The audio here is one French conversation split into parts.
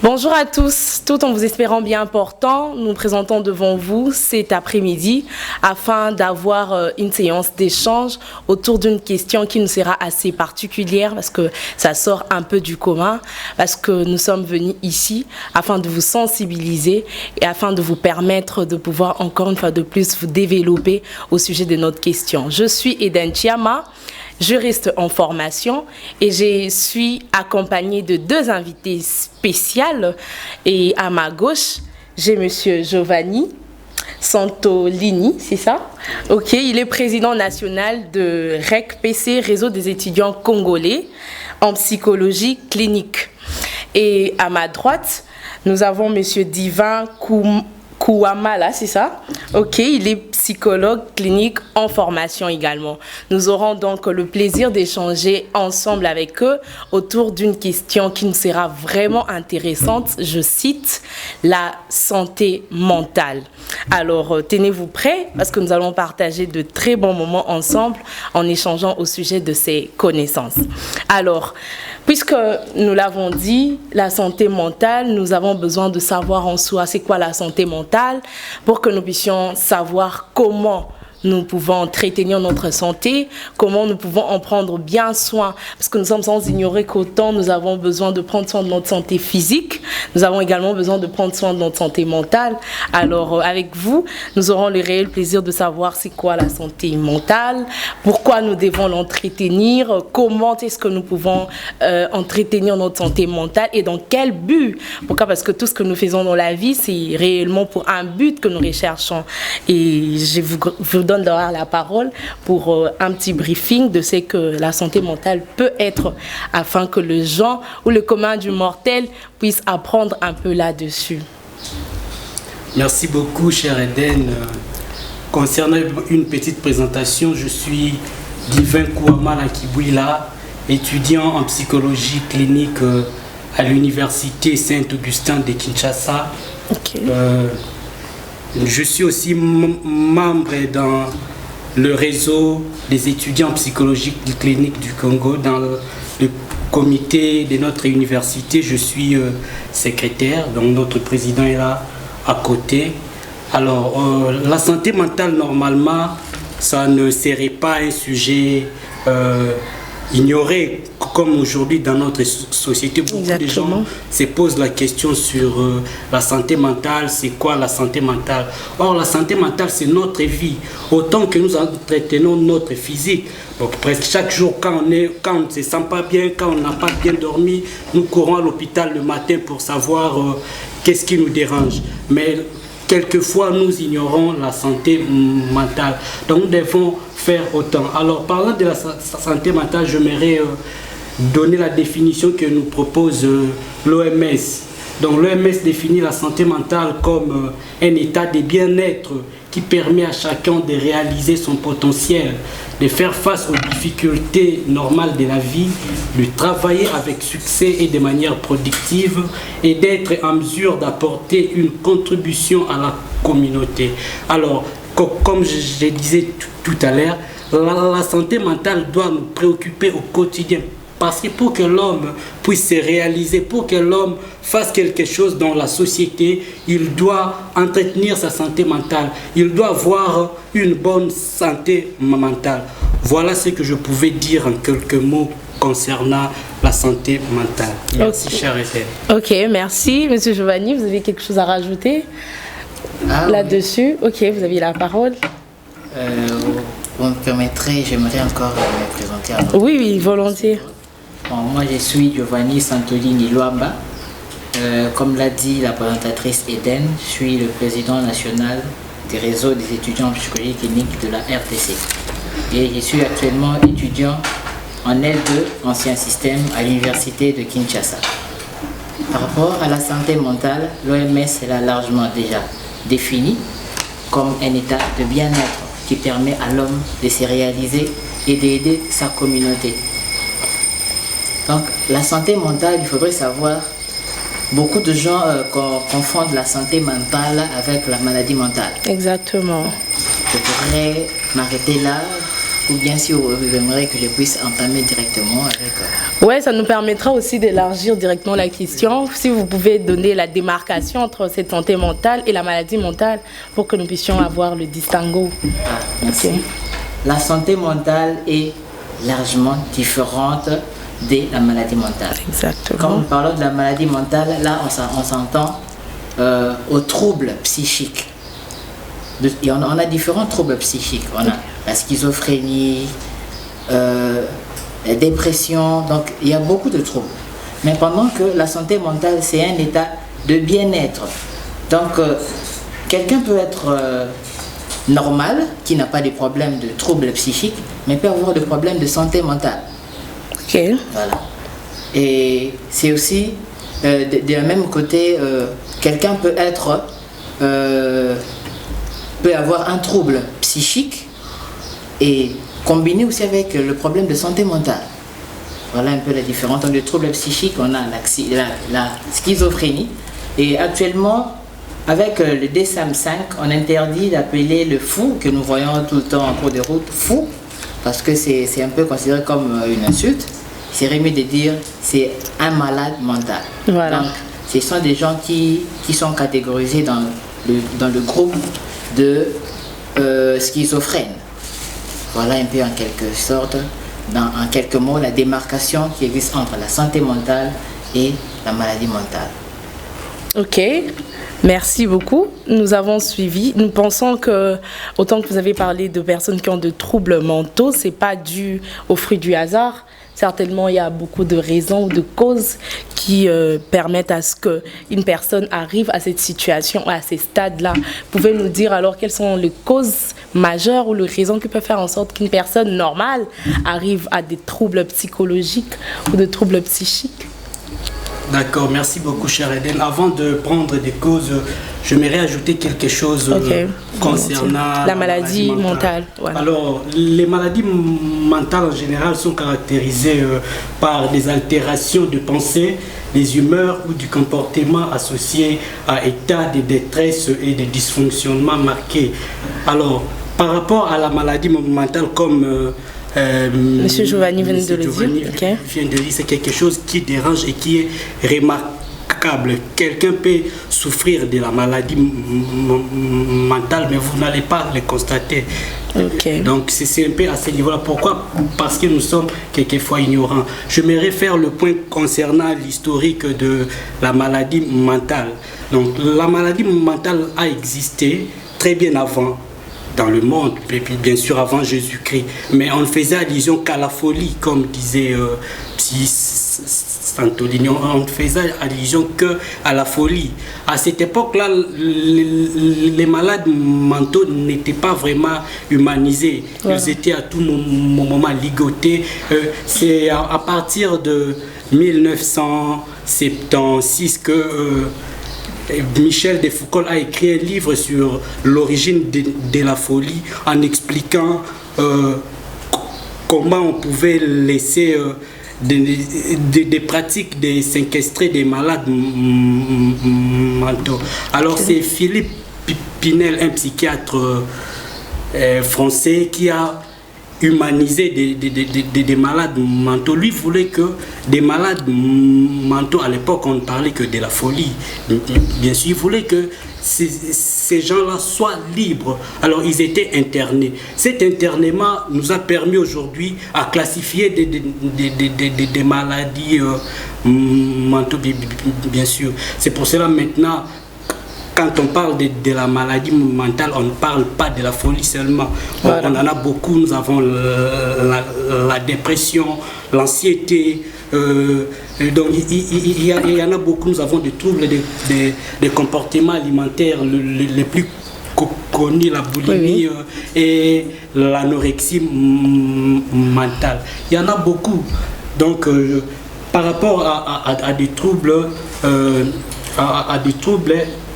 Bonjour à tous, tout en vous espérant bien portant, nous nous présentons devant vous cet après-midi afin d'avoir une séance d'échange autour d'une question qui nous sera assez particulière parce que ça sort un peu du commun, parce que nous sommes venus ici afin de vous sensibiliser et afin de vous permettre de pouvoir encore une fois de plus vous développer au sujet de notre question. Je suis Eden Chiama, juriste en formation, et je suis accompagnée de deux invités spéciales. Et à ma gauche, j'ai monsieur Giovanni Santolini, c'est ça? Ok, il est président national de REC-PC, Réseau des étudiants congolais en psychologie clinique. Et à ma droite, nous avons monsieur Divin Kouamala, c'est ça? Ok, il est psychologue clinique en formation également. Nous aurons donc le plaisir d'échanger ensemble avec eux autour d'une question qui nous sera vraiment intéressante. Je cite, la santé mentale. Alors, tenez-vous prêts parce que nous allons partager de très bons moments ensemble en échangeant au sujet de ces connaissances. Alors, puisque nous l'avons dit, la santé mentale, nous avons besoin de savoir en soi c'est quoi la santé mentale pour que nous puissions savoir comment nous pouvons entretenir notre santé, comment nous pouvons en prendre bien soin, parce que nous sommes sans ignorer qu'autant nous avons besoin de prendre soin de notre santé physique, nous avons également besoin de prendre soin de notre santé mentale. Alors avec vous, nous aurons le réel plaisir de savoir c'est quoi la santé mentale, pourquoi nous devons l'entretenir, comment est-ce que nous pouvons entretenir notre santé mentale et dans quel but. Pourquoi? Parce que tout ce que nous faisons dans la vie, c'est réellement pour un but que nous recherchons. Et je vous donne d'avoir la parole pour un petit briefing de ce que la santé mentale peut être afin que les gens ou le commun du mortel puisse apprendre un peu là-dessus. Merci beaucoup, cher Eden. Concernant une petite présentation, je suis Divin Kouamala Kibouila, étudiant en psychologie clinique à l'université Saint-Augustin de Kinshasa. Okay. Je suis aussi membre dans le réseau des étudiants en psychologie clinique du Congo, dans le comité de notre université. Je suis secrétaire, donc notre président est là à côté. Alors, la santé mentale, normalement, ça ne serait pas un sujet ignoré comme aujourd'hui dans notre société. Beaucoup de gens se posent la question sur la santé mentale, c'est quoi la santé mentale? Or, la santé mentale, c'est notre vie. Autant que nous entretenons notre physique. Donc, presque chaque jour, quand on ne se sent pas bien, quand on n'a pas bien dormi, nous courons à l'hôpital le matin pour savoir qu'est-ce qui nous dérange. Mais quelquefois, nous ignorons la santé mentale. Donc, nous devons faire autant. Alors, parlant de la santé mentale, j'aimerais donner la définition que nous propose l'OMS. Donc, l'OMS définit la santé mentale comme un état de bien-être qui permet à chacun de réaliser son potentiel, de faire face aux difficultés normales de la vie, de travailler avec succès et de manière productive et d'être en mesure d'apporter une contribution à la communauté. Alors, comme je disais tout à l'heure, la santé mentale doit nous préoccuper au quotidien. Parce que pour que l'homme puisse se réaliser, pour que l'homme fasse quelque chose dans la société, il doit entretenir sa santé mentale. Il doit avoir une bonne santé mentale. Voilà ce que je pouvais dire en quelques mots concernant la santé mentale. Merci, cher Eden. Ok, merci. Monsieur Giovanni, vous avez quelque chose à rajouter là-dessus? Oui. Ok, vous avez la parole. Vous me permettrez, j'aimerais encore me présenter à notre Oui, volontiers. Bon, moi, je suis Giovanni Santolini Luamba. Comme l'a dit la présentatrice Eden, je suis le président national du réseau des étudiants en psychologie clinique de la RTC. Et je suis actuellement étudiant en L2, ancien système, à l'université de Kinshasa. Par rapport à la santé mentale, l'OMS l'a largement déjà défini comme un état de bien-être qui permet à l'homme de se réaliser et d'aider sa communauté. Donc, la santé mentale, il faudrait savoir, beaucoup de gens confondent la santé mentale avec la maladie mentale. Exactement. Je pourrais m'arrêter là ou bien si vous aimeriez que je puisse entamer directement avec... Ouais, ça nous permettra aussi d'élargir directement la question. Si vous pouvez donner la démarcation entre cette santé mentale et la maladie mentale pour que nous puissions avoir le distinguo. Ah, merci. Okay. La santé mentale est largement différente de la maladie mentale. Exactement. Quand nous parlons de la maladie mentale, là, on s'entend aux troubles psychiques. Et on a différents troubles psychiques. On a la schizophrénie, la dépression, donc il y a beaucoup de troubles. Mais pendant que la santé mentale, c'est un état de bien-être. Donc, quelqu'un peut être normal, qui n'a pas de problèmes de troubles psychiques, mais peut avoir des problèmes de santé mentale. Ok. Voilà. Et c'est aussi, de même côté, quelqu'un peut être... peut avoir un trouble psychique et combiné aussi avec le problème de santé mentale. Voilà un peu la différence. Dans le trouble psychique, on a la schizophrénie. Et actuellement, avec le DSM-5, on interdit d'appeler le fou, que nous voyons tout le temps en cours de route, fou, parce que c'est un peu considéré comme une insulte. C'est mieux de dire c'est un malade mental. Voilà. Donc, ce sont des gens qui sont catégorisés dans le groupe de schizophrènes. Voilà un peu en quelque sorte, en quelques mots, la démarcation qui existe entre la santé mentale et la maladie mentale. Ok, merci beaucoup. Nous avons suivi. Nous pensons que, autant que vous avez parlé de personnes qui ont de troubles mentaux, ce n'est pas dû au fruit du hasard. Certainement, il y a beaucoup de raisons ou de causes qui permettent à ce qu'une personne arrive à cette situation, à ces stades-là. Vous pouvez nous dire alors quelles sont les causes majeures ou les raisons qui peuvent faire en sorte qu'une personne normale arrive à des troubles psychologiques ou des troubles psychiques? D'accord, merci beaucoup, cher Eden. Avant de prendre des causes, j'aimerais ajouter quelque chose concernant la maladie mentale. Voilà. Alors, les maladies mentales en général sont caractérisées par des altérations de pensée, des humeurs ou du comportement associés à état de détresse et de dysfonctionnement marqués. Alors, par rapport à la maladie mentale comme... Monsieur Giovanni vient de le dire. Okay. Vient de dire, c'est quelque chose qui dérange et qui est remarquable. Quelqu'un peut souffrir de la maladie mentale, mais vous n'allez pas le constater. Okay. Donc c'est un peu à ce niveau-là. Pourquoi? Parce que nous sommes quelquefois ignorants. J'aimerais faire le point concernant l'historique de la maladie mentale. Donc la maladie mentale a existé très bien avant dans le monde, et puis bien sûr avant Jésus-Christ, mais on faisait allusion qu'à la folie, comme disait Santolini, on faisait allusion qu'à la folie. À cette époque-là, les malades mentaux n'étaient pas vraiment humanisés, ils étaient à tout moment ligotés. C'est à partir de 1976 que Michel de Foucault a écrit un livre sur l'origine de la folie en expliquant comment on pouvait laisser des pratiques de séquestrer des malades mentaux. Alors c'est Philippe Pinel, un psychiatre français qui a humanisé des malades mentaux. Lui voulait que des malades mentaux, à l'époque on ne parlait que de la folie, bien sûr, il voulait que ces gens-là soient libres. Alors ils étaient internés. Cet internement nous a permis aujourd'hui à classifier des maladies mentaux, bien sûr. C'est pour cela maintenant, quand on parle de la maladie mentale, on ne parle pas de la folie seulement. Voilà. On en a beaucoup. Nous avons la dépression, l'anxiété. Donc il y en a beaucoup. Nous avons des troubles de comportement alimentaire les plus connus, la boulimie et l'anorexie mentale. Il y en a beaucoup. Donc par rapport à des troubles,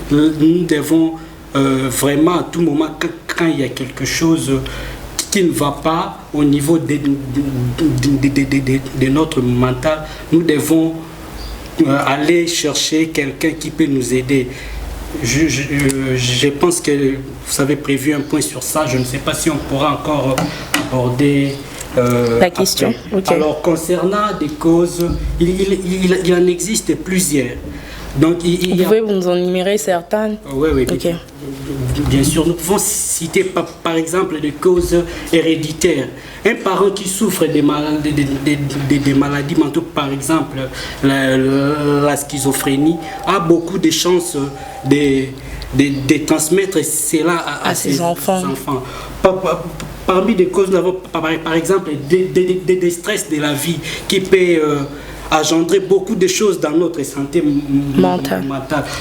nous devons vraiment à tout moment, quand il y a quelque chose qui ne va pas au niveau de notre mental, nous devons aller chercher quelqu'un qui peut nous aider. Je pense que vous avez prévu un point sur ça. Je ne sais pas si on pourra encore aborder la question. Okay. Alors, concernant des causes, il en existe plusieurs. Donc, vous pouvez nous en énumérer certaines? Oui. Okay. Bien sûr, nous pouvons citer par exemple des causes héréditaires. Un parent qui souffre des maladies mentales, par exemple la schizophrénie, a beaucoup de chances de transmettre cela à ses enfants. Parmi les causes, nous avons par exemple des stress de la vie qui peut engendrer beaucoup de choses dans notre santé mentale.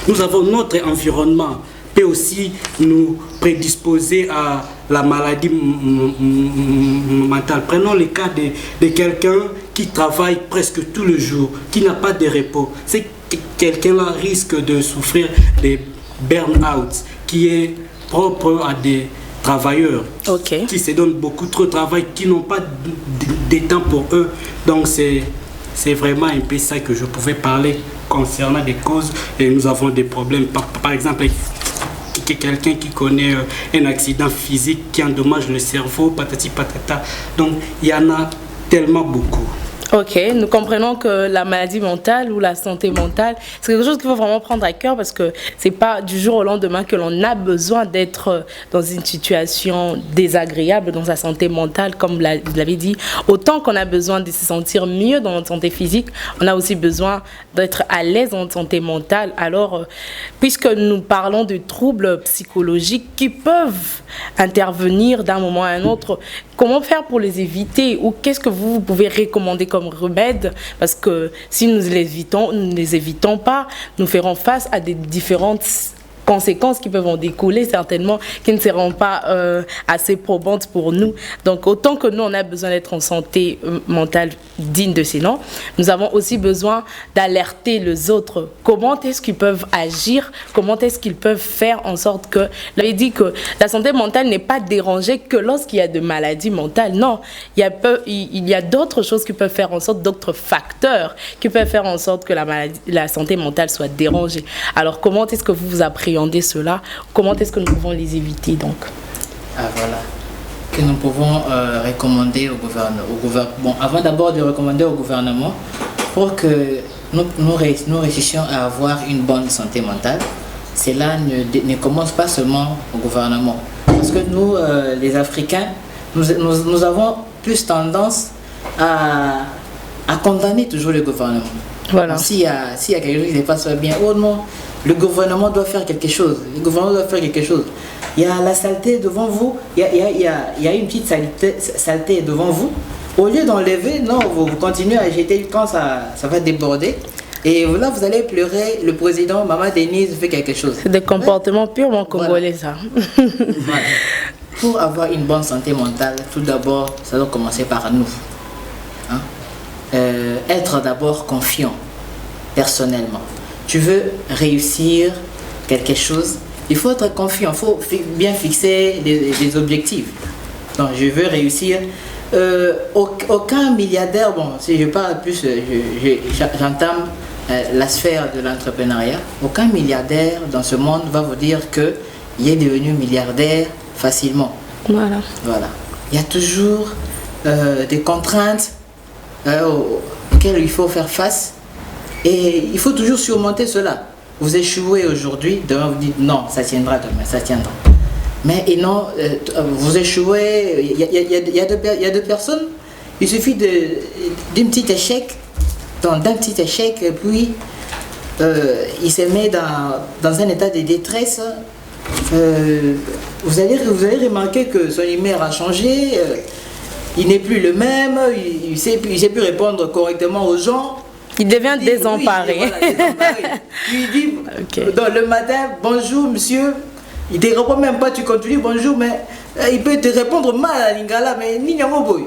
Nous avons notre environnement peut aussi nous prédisposer à la maladie mentale. Prenons le cas de quelqu'un qui travaille presque tout le jour, qui n'a pas de repos. C'est quelqu'un-là risque de souffrir des burn-out, qui est propre à des travailleurs qui se donnent beaucoup trop de travail, qui n'ont pas de temps pour eux. Donc c'est vraiment un peu ça que je pouvais parler concernant des causes. Et nous avons des problèmes. Par exemple, quelqu'un qui connaît un accident physique qui endommage le cerveau, patati patata. Donc il y en a tellement beaucoup. Ok, nous comprenons que la maladie mentale ou la santé mentale, c'est quelque chose qu'il faut vraiment prendre à cœur parce que c'est pas du jour au lendemain que l'on a besoin d'être dans une situation désagréable dans sa santé mentale, comme vous l'avez dit. Autant qu'on a besoin de se sentir mieux dans notre santé physique, on a aussi besoin d'être à l'aise dans notre santé mentale. Alors, puisque nous parlons de troubles psychologiques qui peuvent intervenir d'un moment à un autre, comment faire pour les éviter ou qu'est-ce que vous pouvez recommander comme remède? Parce que si nous ne les évitons pas, nous ferons face à des différentes conséquences qui peuvent en découler certainement, qui ne seront pas assez probantes pour nous. Donc autant que nous, on a besoin d'être en santé mentale digne de ces noms, nous avons aussi besoin d'alerter les autres. Comment est-ce qu'ils peuvent agir? Comment est-ce qu'ils peuvent faire en sorte que... Vous avez dit que la santé mentale n'est pas dérangée que lorsqu'il y a de maladies mentales. Non, il y a d'autres choses qui peuvent faire en sorte, d'autres facteurs qui peuvent faire en sorte que la santé mentale soit dérangée. Alors comment est-ce que vous appréhendez cela? Comment est-ce que nous pouvons les éviter donc? Voilà. Que nous pouvons recommander au gouvernement. Bon, avant d'abord de recommander au gouvernement, pour que nous réussissions à avoir une bonne santé mentale, cela ne commence pas seulement au gouvernement. Parce que nous, les Africains, nous avons plus tendance à condamner toujours le gouvernement. Voilà. S'il y a quelque chose qui ne passe pas bien, oh non, le gouvernement doit faire quelque chose. Le gouvernement doit faire quelque chose. Il y a la saleté devant vous. Il y a une petite saleté devant vous. Au lieu d'enlever, non, vous continuez à jeter quand ça va déborder. Et là, vous allez pleurer. Le président, Maman Denise, fait quelque chose. C'est des comportements purement congolais, ça. Voilà. Pour avoir une bonne santé mentale, tout d'abord, ça doit commencer par nous. Être d'abord confiant, personnellement. Tu veux réussir quelque chose, il faut être confiant, il faut bien fixer des objectifs. Donc, je veux réussir. Aucun milliardaire, bon, si je parle plus, j'entame la sphère de l'entrepreneuriat, aucun milliardaire dans ce monde va vous dire qu'il est devenu milliardaire facilement. Voilà. Il y a toujours des contraintes auxquelles il faut faire face. Et il faut toujours surmonter cela. Vous échouez aujourd'hui, demain vous dites non, ça tiendra demain, ça tiendra. Mais et non, vous échouez, il y a deux personnes, il suffit d'un petit échec, et puis il se met dans un état de détresse. Vous allez remarquer que son humeur a changé, il n'est plus le même, il ne sait plus répondre correctement aux gens. Il devient désemparé. Oui, voilà, désemparé. Il dit dans le matin, bonjour monsieur. Il ne te répond même pas, tu continues, bonjour, mais il peut te répondre mal à Lingala, mais Ninyamoboy.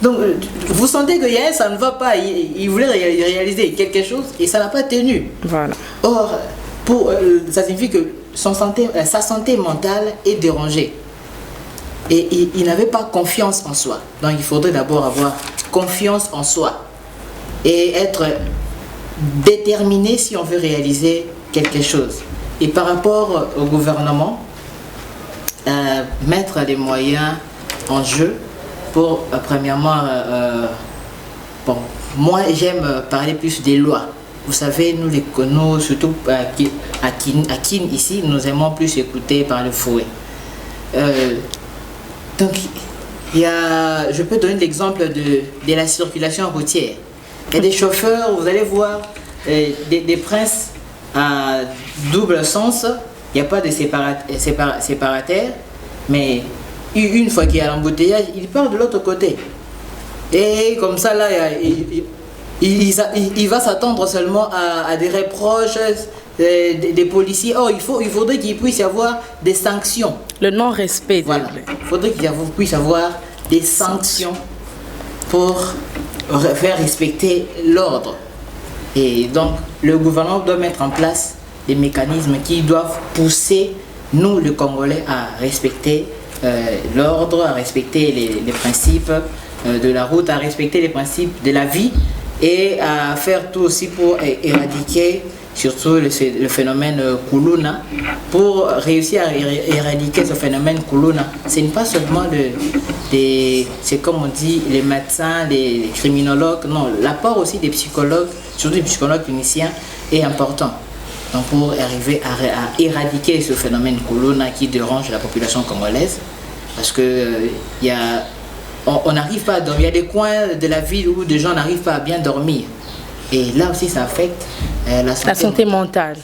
Donc vous sentez qu'il y a un, ça ne va pas. Il voulait réaliser quelque chose et ça n'a pas tenu. Voilà. Or, ça signifie que sa santé mentale est dérangée. Et il n'avait pas confiance en soi. Donc il faudrait d'abord avoir confiance en soi. Et être déterminé si on veut réaliser quelque chose. Et par rapport au gouvernement, mettre les moyens en jeu Premièrement, bon, moi j'aime parler plus des lois. Vous savez, nous surtout à Kin ici, nous aimons plus écouter par le fouet. Donc, je peux donner l'exemple de la circulation routière. Il y a des chauffeurs, vous allez voir, des princes à double sens, il n'y a pas de séparataire, mais une fois qu'il y a l'embouteillage, il part de l'autre côté. Et comme ça, là, il va s'attendre seulement à des reproches des policiers. Or, il faudrait qu'il puisse y avoir des sanctions. Le non-respect. Voilà. Il faudrait qu'il puisse y avoir des sanctions pour faire respecter l'ordre. Et donc, le gouvernement doit mettre en place des mécanismes qui doivent pousser nous, les Congolais, à respecter l'ordre, à respecter les principes de la route, à respecter les principes de la vie et à faire tout aussi pour éradiquer surtout le phénomène Kuluna. Pour réussir à éradiquer ce phénomène Kuluna, ce n'est pas seulement c'est comme on dit, les médecins, les criminologues, non, l'apport aussi des psychologues, surtout des psychologues cliniciens, est important. Donc pour arriver à éradiquer ce phénomène Kuluna qui dérange la population congolaise, parce que on n'arrive pas à dormir. Il y a des coins de la ville où des gens n'arrivent pas à bien dormir. Et là aussi, ça affecte la santé mentale.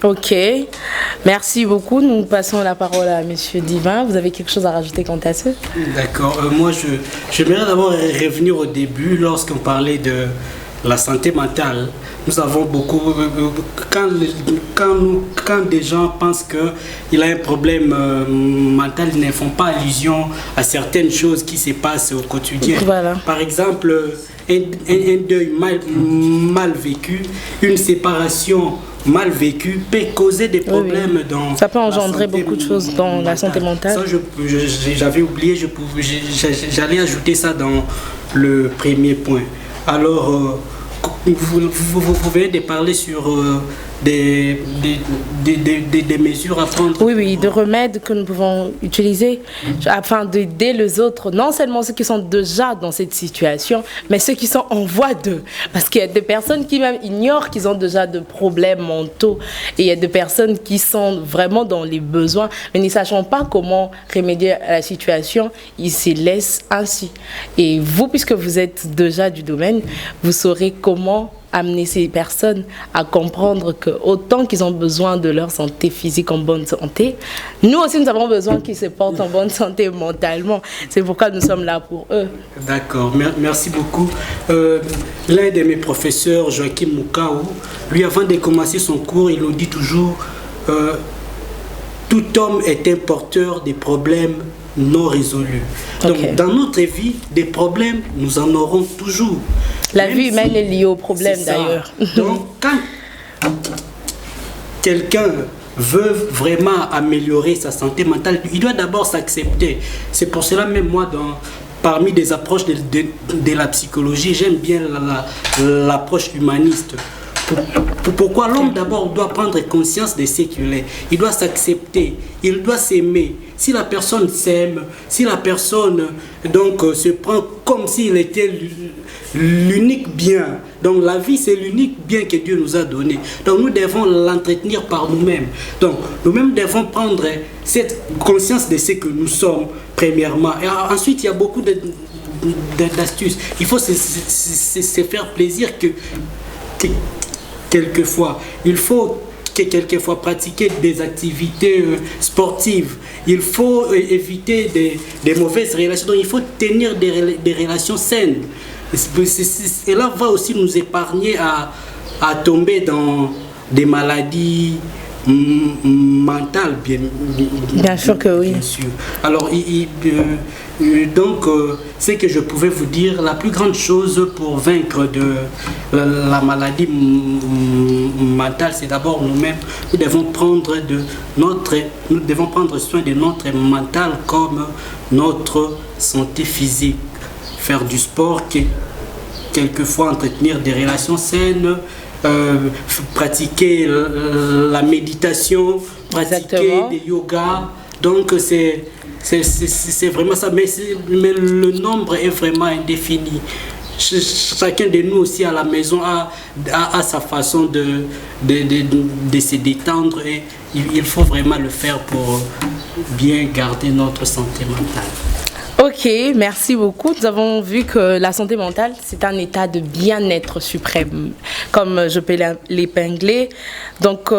Ok, merci beaucoup. Nous passons la parole à Monsieur Divin. Vous avez quelque chose à rajouter quant à ça? D'accord. Moi, j'aimerais d'abord revenir au début lorsqu'on parlait de la santé mentale. Nous avons beaucoup... Quand des gens pensent qu'il a un problème mental, ils ne font pas allusion à certaines choses qui se passent au quotidien. Voilà. Par exemple, un deuil mal vécu, une séparation mal vécue peut causer des problèmes dans ça peut engendrer beaucoup de choses dans la santé mentale. Ça, j'avais oublié, j'allais ajouter ça dans le premier point. Alors, vous venez de parler sur des mesures à prendre. Oui, de remèdes que nous pouvons utiliser afin d'aider les autres, non seulement ceux qui sont déjà dans cette situation, mais ceux qui sont en voie de. Parce qu'il y a des personnes qui même ignorent qu'ils ont déjà de problèmes mentaux et il y a des personnes qui sont vraiment dans les besoins, mais ne sachant pas comment remédier à la situation, ils se laissent ainsi. Et vous, puisque vous êtes déjà du domaine, vous saurez comment amener ces personnes à comprendre que autant qu'ils ont besoin de leur santé physique en bonne santé, nous aussi nous avons besoin qu'ils se portent en bonne santé mentalement. C'est pourquoi nous sommes là pour eux. D'accord, merci beaucoup. L'un de mes professeurs, Joachim Mukaou, lui avant de commencer son cours, il nous dit toujours tout homme est un porteur des problèmes non résolus. Donc dans notre vie, des problèmes, nous en aurons toujours. La vie humaine est liée au problème d'ailleurs. Donc quand quelqu'un veut vraiment améliorer sa santé mentale, il doit d'abord s'accepter. C'est pour cela même moi, parmi des approches de la psychologie, j'aime bien l'approche humaniste. Pourquoi l'homme d'abord doit prendre conscience de ce qu'il est. Il doit s'accepter, il doit s'aimer. Si la personne s'aime, si la personne donc se prend comme s'il était l'unique bien, donc la vie c'est l'unique bien que Dieu nous a donné. Donc nous devons l'entretenir par nous-mêmes. Donc nous-mêmes devons prendre cette conscience de ce que nous sommes premièrement. Et ensuite il y a beaucoup d'astuces. Il faut se faire plaisir quelquefois. Il faut quelquefois pratiquer des activités sportives. Il faut éviter des mauvaises relations. Donc il faut tenir des relations saines. Et là va aussi nous épargner à tomber dans des maladies mentales, bien sûr que oui. Bien sûr. Alors, donc, ce que je pouvais vous dire, la plus grande chose pour vaincre la maladie mentale, c'est d'abord nous-mêmes. Nous devons prendre soin de notre mental comme notre santé physique. Faire du sport, quelquefois entretenir des relations saines, pratiquer la méditation, pratiquer des yoga, Donc c'est vraiment ça, mais le nombre est vraiment indéfini. Chacun de nous aussi à la maison a sa façon de se détendre et il faut vraiment le faire pour bien garder notre santé mentale. Ok, merci beaucoup. Nous avons vu que la santé mentale, c'est un état de bien-être suprême, comme je peux l'épingler. Donc,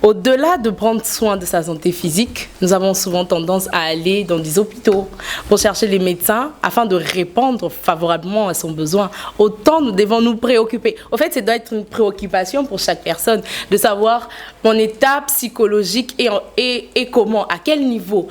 au-delà de prendre soin de sa santé physique, nous avons souvent tendance à aller dans des hôpitaux pour chercher les médecins afin de répondre favorablement à son besoin. Autant nous devons nous préoccuper. Au fait, ça doit être une préoccupation pour chaque personne de savoir mon état psychologique et comment, à quel niveau.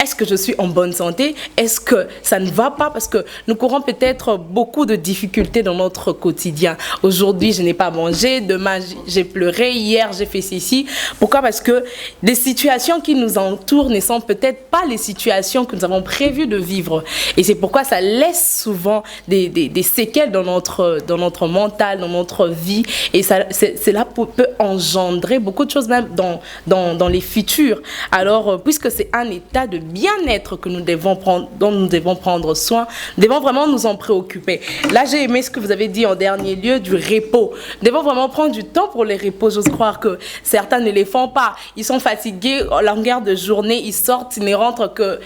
Est-ce que je suis en bonne santé? Est-ce que ça ne va pas? Parce que nous courons peut-être beaucoup de difficultés dans notre quotidien. Aujourd'hui, je n'ai pas mangé, demain, j'ai pleuré, hier, j'ai fait ceci. Pourquoi? Parce que les situations qui nous entourent ne sont peut-être pas les situations que nous avons prévu de vivre. Et c'est pourquoi ça laisse souvent des séquelles dans notre mental, dans notre vie. Et cela peut engendrer beaucoup de choses même dans les futurs. Alors, puisque c'est un état de bien-être que nous devons prendre, dont nous devons prendre soin, nous devons vraiment nous en préoccuper. Là, j'ai aimé ce que vous avez dit en dernier lieu du repos. Nous devons vraiment prendre du temps pour les repos. J'ose croire que certains ne les font pas. Ils sont fatigués en longueur de journée, ils sortent, ils ne rentrent que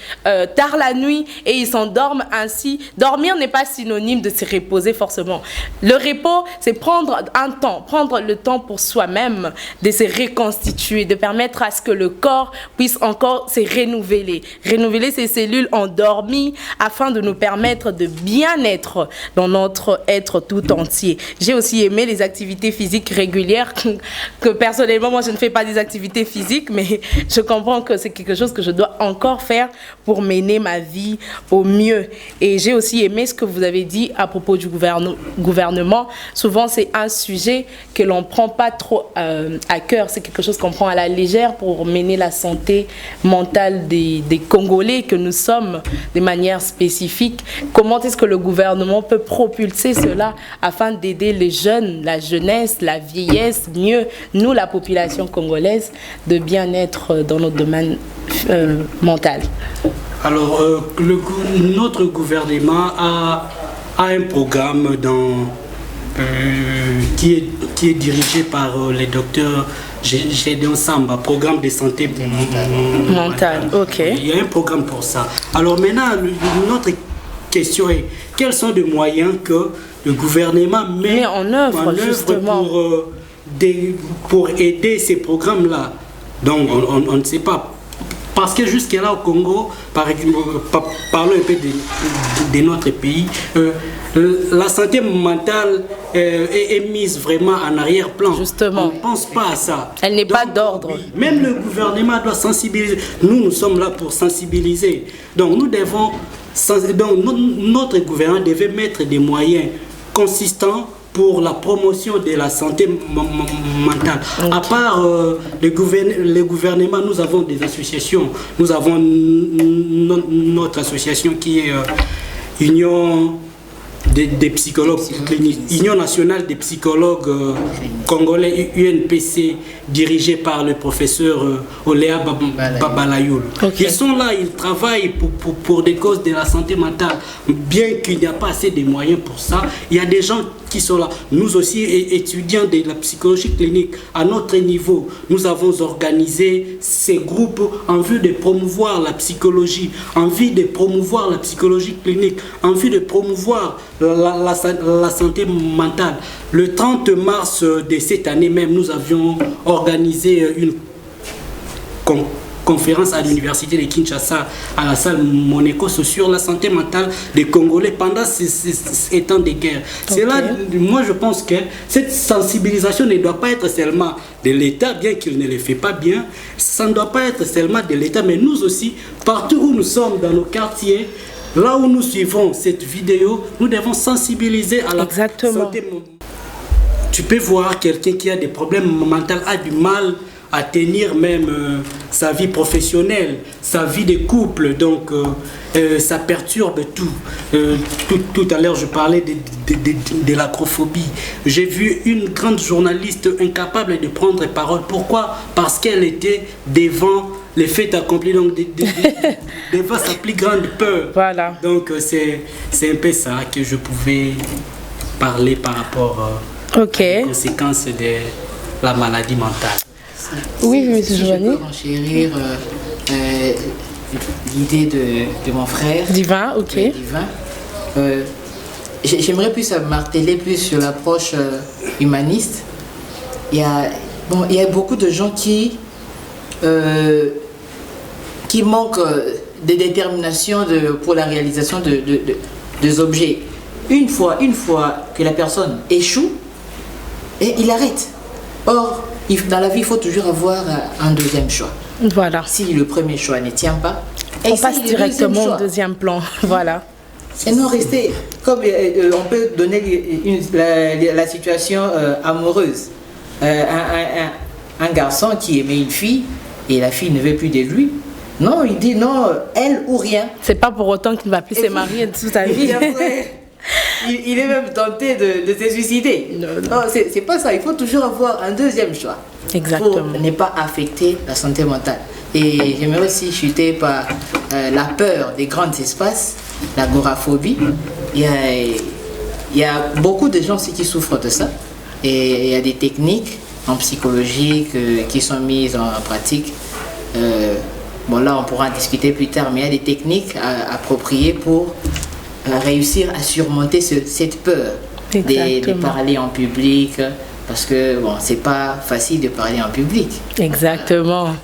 tard la nuit et ils s'endorment ainsi. Dormir n'est pas synonyme de se reposer forcément. Le repos, c'est prendre le temps pour soi-même, de se reconstituer, de permettre à ce que le corps puisse encore se renouveler ses cellules endormies afin de nous permettre de bien être dans notre être tout entier. J'ai aussi aimé les activités physiques régulières que personnellement, moi je ne fais pas des activités physiques, mais je comprends que c'est quelque chose que je dois encore faire pour mener ma vie au mieux. Et j'ai aussi aimé ce que vous avez dit à propos du gouvernement. Souvent, c'est un sujet que l'on ne prend pas trop à cœur. C'est quelque chose qu'on prend à la légère pour mener la santé mentale des Congolais que nous sommes de manière spécifique. Comment est-ce que le gouvernement peut propulser cela afin d'aider les jeunes, la jeunesse, la vieillesse, mieux, nous, la population congolaise, de bien être dans notre domaine mental? Alors, notre gouvernement a un programme qui est dirigé par le docteur Gédéon Samba, programme de santé mentale. Ok. Il y a un programme pour ça. Alors maintenant, notre question est, quels sont les moyens que le gouvernement met en œuvre justement pour aider ces programmes-là? Donc, on ne sait pas. Parce que jusque-là au Congo, parlons un peu de notre pays, la santé mentale est mise vraiment en arrière-plan. Justement. On ne pense pas à ça. Elle n'est pas d'ordre. Oui, même le gouvernement doit sensibiliser. Nous sommes là pour sensibiliser. Donc notre gouvernement devait mettre des moyens consistants pour la promotion de la santé mentale. Okay. À part le gouvernement, nous avons des associations. Nous avons notre association qui est Union des psychologues cliniques, Union nationale des psychologues congolais, UNPC, dirigée par le professeur Oléa Babalayoul. Okay. Ils sont là, ils travaillent pour des causes de la santé mentale. Bien qu'il n'y a pas assez de moyens pour ça, il y a des gens qui sont là. Nous aussi, étudiants de la psychologie clinique, à notre niveau, nous avons organisé ces groupes en vue de promouvoir la psychologie, en vue de promouvoir la psychologie clinique, en vue de promouvoir la santé mentale. Le 30 mars de cette année même, nous avions organisé une conférence à l'université de Kinshasa, à la salle Monaco, sur la santé mentale des Congolais pendant ces temps de guerre. Okay. C'est là, moi je pense que cette sensibilisation ne doit pas être seulement de l'État, bien qu'il ne le fait pas bien, ça ne doit pas être seulement de l'État, mais nous aussi, partout où nous sommes, dans nos quartiers, là où nous suivons cette vidéo, nous devons sensibiliser à la santé mentale. Tu peux voir quelqu'un qui a des problèmes mentaux, a du mal à tenir même sa vie professionnelle, sa vie de couple, donc ça perturbe tout. Tout à l'heure, je parlais de l'acrophobie. J'ai vu une grande journaliste incapable de prendre parole. Pourquoi? Parce qu'elle était devant les faits accomplis, donc devant sa plus grande peur. Voilà. Donc c'est un peu ça que je pouvais parler par rapport aux conséquences de la maladie mentale. Oui, M. Giovanni. Je peux enchérir l'idée de mon frère. Divin, ok. Divin. J'aimerais plus marteler plus sur l'approche humaniste. Il y a beaucoup de gens qui manquent de détermination pour la réalisation des objets. Une fois que la personne échoue, et il arrête. Or, dans la vie, il faut toujours avoir un deuxième choix. Voilà. Si le premier choix ne tient pas, on passe directement au deuxième plan. Voilà. Et non rester, comme on peut donner la situation amoureuse. Un garçon qui aimait une fille et la fille ne veut plus de lui. Non, il dit non, elle ou rien. C'est pas pour autant qu'il ne va plus se marier toute sa vie. Il est même tenté de se suicider. Non, c'est pas ça. Il faut toujours avoir un deuxième choix. Exactement. Pour ne pas affecter la santé mentale. Et j'aimerais aussi chuter par la peur des grands espaces, l'agoraphobie. Il y a beaucoup de gens aussi qui souffrent de ça. Et il y a des techniques en psychologie qui sont mises en pratique. Là, on pourra en discuter plus tard, mais il y a des techniques appropriées pour réussir à surmonter cette peur de parler en public, parce que c'est pas facile de parler en public. Exactement.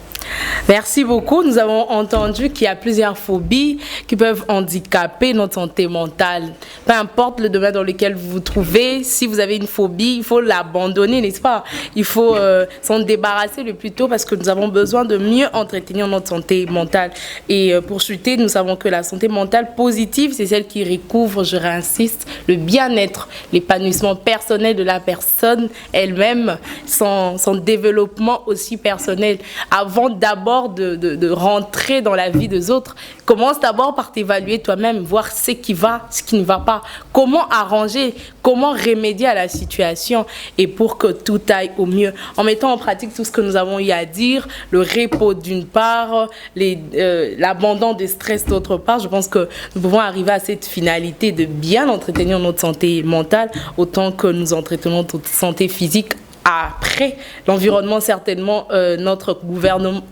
Merci beaucoup. Nous avons entendu qu'il y a plusieurs phobies qui peuvent handicaper notre santé mentale. Peu importe le domaine dans lequel vous vous trouvez, si vous avez une phobie, il faut l'abandonner, n'est-ce pas? Il faut s'en débarrasser le plus tôt parce que nous avons besoin de mieux entretenir notre santé mentale. Et pour chuter, nous savons que la santé mentale positive, c'est celle qui recouvre, je réinsiste, le bien-être, l'épanouissement personnel de la personne elle-même, son développement aussi personnel. Avant d'abord de rentrer dans la vie des autres, commence d'abord par t'évaluer toi-même, voir ce qui va, ce qui ne va pas, comment arranger, comment remédier à la situation et pour que tout aille au mieux. En mettant en pratique tout ce que nous avons eu à dire, le repos d'une part, l'abandon de stress d'autre part, je pense que nous pouvons arriver à cette finalité de bien entretenir notre santé mentale autant que nous entretenons notre santé physique. Après, l'environnement, certainement, notre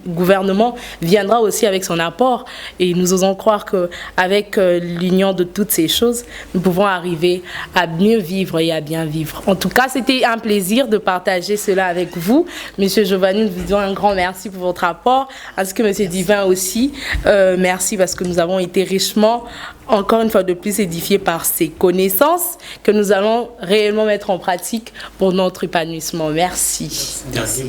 gouvernement viendra aussi avec son apport. Et nous osons croire qu'avec l'union de toutes ces choses, nous pouvons arriver à mieux vivre et à bien vivre. En tout cas, c'était un plaisir de partager cela avec vous. Monsieur Giovanni, nous vous disons un grand merci pour votre apport, ainsi que Monsieur Divin aussi. Merci parce que nous avons été richement, encore une fois de plus, édifiés par ces connaissances que nous allons réellement mettre en pratique pour notre épanouissement. Merci. Merci.